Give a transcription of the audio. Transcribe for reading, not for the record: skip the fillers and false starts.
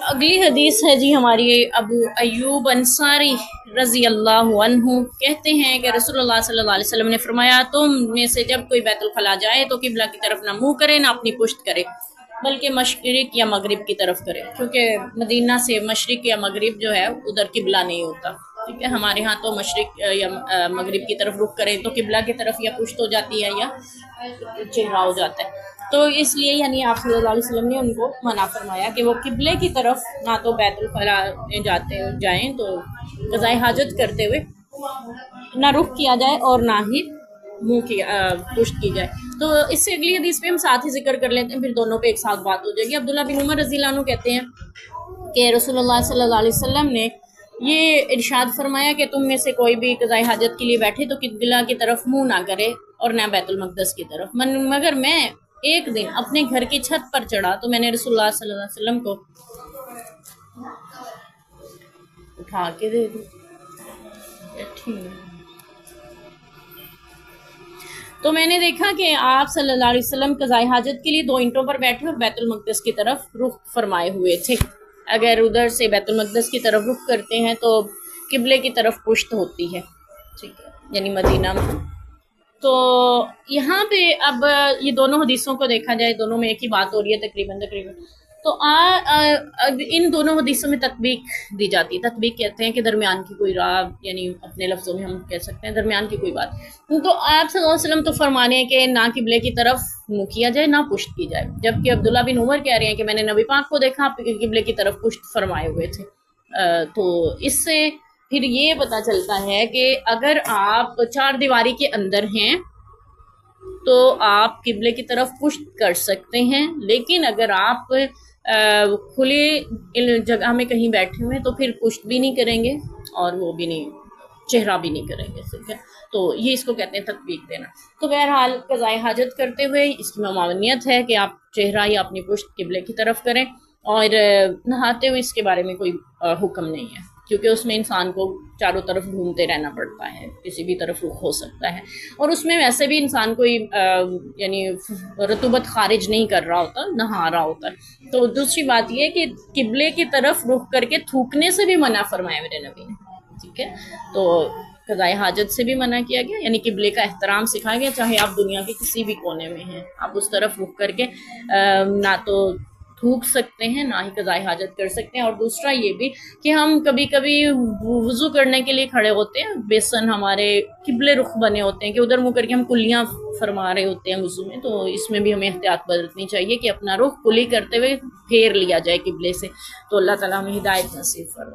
اگلی حدیث ہے جی ہماری ابو ایوب انصاری رضی اللہ عنہ کہتے ہیں کہ رسول اللہ صلی اللہ علیہ وسلم نے فرمایا تم میں سے جب کوئی بیت الخلا جائے تو قبلہ کی طرف نہ منہ کرے نہ اپنی پشت کرے بلکہ مشرق یا مغرب کی طرف کرے، کیونکہ مدینہ سے مشرق یا مغرب جو ہے ادھر قبلہ نہیں ہوتا، ٹھیک ہے۔ ہمارے ہاں تو مشرق یا مغرب کی طرف رخ کریں تو قبلہ کی طرف یا پشت ہو جاتی ہے یا چہرہ ہو جاتا ہے، تو اس لیے یعنی آپ صلی اللہ علیہ وسلم نے ان کو منع فرمایا کہ وہ قبلے کی طرف نہ تو بیت الخلا میں جائیں تو قضائے حاجت کرتے ہوئے نہ رخ کیا جائے اور نہ ہی منہ کی پشت کی جائے۔ تو اس سے اگلی حدیث پہ ہم ساتھ ہی ذکر کر لیتے ہیں، پھر دونوں پہ ایک ساتھ بات ہو جائے گی۔ عبداللہ بن عمر رضی اللہ عنہ کہتے ہیں کہ رسول اللہ صلی اللہ علیہ وسلم نے یہ ارشاد فرمایا کہ تم میں سے کوئی بھی قضائے حاجت کے لیے بیٹھے تو قبلہ کی طرف منہ نہ کرے اور نہ بیت المقدس کی طرف، مگر میں ایک دن اپنے گھر کی چھت پر چڑھا تو میں نے رسول اللہ صلی اللہ علیہ وسلم کو اٹھا کے دے دی، تو میں نے دیکھا کہ آپ صلی اللہ علیہ وسلم قضائے حاجت کے لیے 2 اینٹوں پر بیٹھے اور بیت المقدس کی طرف رخ فرمائے ہوئے تھے۔ اگر ادھر سے بیت المقدس کی طرف رخ کرتے ہیں تو قبلے کی طرف پشت ہوتی ہے، ٹھیک ہے، یعنی مدینہ میں۔ تو یہاں پہ اب یہ دونوں حدیثوں کو دیکھا جائے، دونوں میں ایک ہی بات ہو رہی ہے تقریباً، تو اب ان دونوں حدیثوں میں تطبیق دی جاتی ہے۔ تطبیق کہتے ہیں کہ درمیان کی کوئی راہ، یعنی اپنے لفظوں میں ہم کہہ سکتے ہیں درمیان کی کوئی بات۔ تو آپ صلی اللہ علیہ وسلم تو فرمانے ہیں کہ نہ قبلے کی طرف منہ کیا جائے نہ پشت کی جائے، جبکہ عبداللہ بن عمر کہہ رہے ہیں کہ میں نے نبی پاک کو دیکھا قبلے کی طرف پشت فرمائے ہوئے تھے۔ تو اس سے پھر یہ پتہ چلتا ہے کہ اگر آپ 4 دیواری کے اندر ہیں تو آپ قبلے کی طرف پشت کر سکتے ہیں، لیکن اگر آپ کھلے جگہ میں کہیں بیٹھے ہوئے تو پھر پشت بھی نہیں کریں گے اور وہ بھی نہیں، چہرہ بھی نہیں کریں گے، ٹھیک ہے۔ تو یہ اس کو کہتے ہیں تطبیق دینا۔ تو بہرحال قضائے حاجت کرتے ہوئے اس کی ممانعت ہے کہ آپ چہرہ یا اپنی پشت قبلے کی طرف کریں، اور نہاتے ہوئے اس کے بارے میں کوئی حکم نہیں ہے، کیونکہ اس میں انسان کو چاروں طرف گھومتے رہنا پڑتا ہے، کسی بھی طرف رخ ہو سکتا ہے، اور اس میں ویسے بھی انسان کوئی یعنی رطوبت خارج نہیں کر رہا ہوتا، نہا رہا ہوتا ہے۔ تو دوسری بات یہ ہے کہ قبلے کی طرف رخ کر کے تھوکنے سے بھی منع فرمایا میرے نبی نے، ٹھیک ہے۔ تو قضائے حاجت سے بھی منع کیا گیا، یعنی قبلے کا احترام سکھایا گیا، چاہے آپ دنیا کے کسی بھی کونے میں ہیں، آپ اس طرف رخ کر کے نہ تو تھوک سکتے ہیں نہ ہی قضائے حاجت کر سکتے ہیں۔ اور دوسرا یہ بھی کہ ہم کبھی کبھی وضو کرنے کے لیے کھڑے ہوتے ہیں، بیسن ہمارے قبلے رخ بنے ہوتے ہیں کہ ادھر منہ کر کے ہم کلیاں فرما رہے ہوتے ہیں وضو میں، تو اس میں بھی ہمیں احتیاط برتنی چاہیے کہ اپنا رخ کلی کرتے ہوئے پھیر لیا جائے قبلے سے۔ تو اللہ تعالیٰ ہمیں ہدایت نصیب فرمائے۔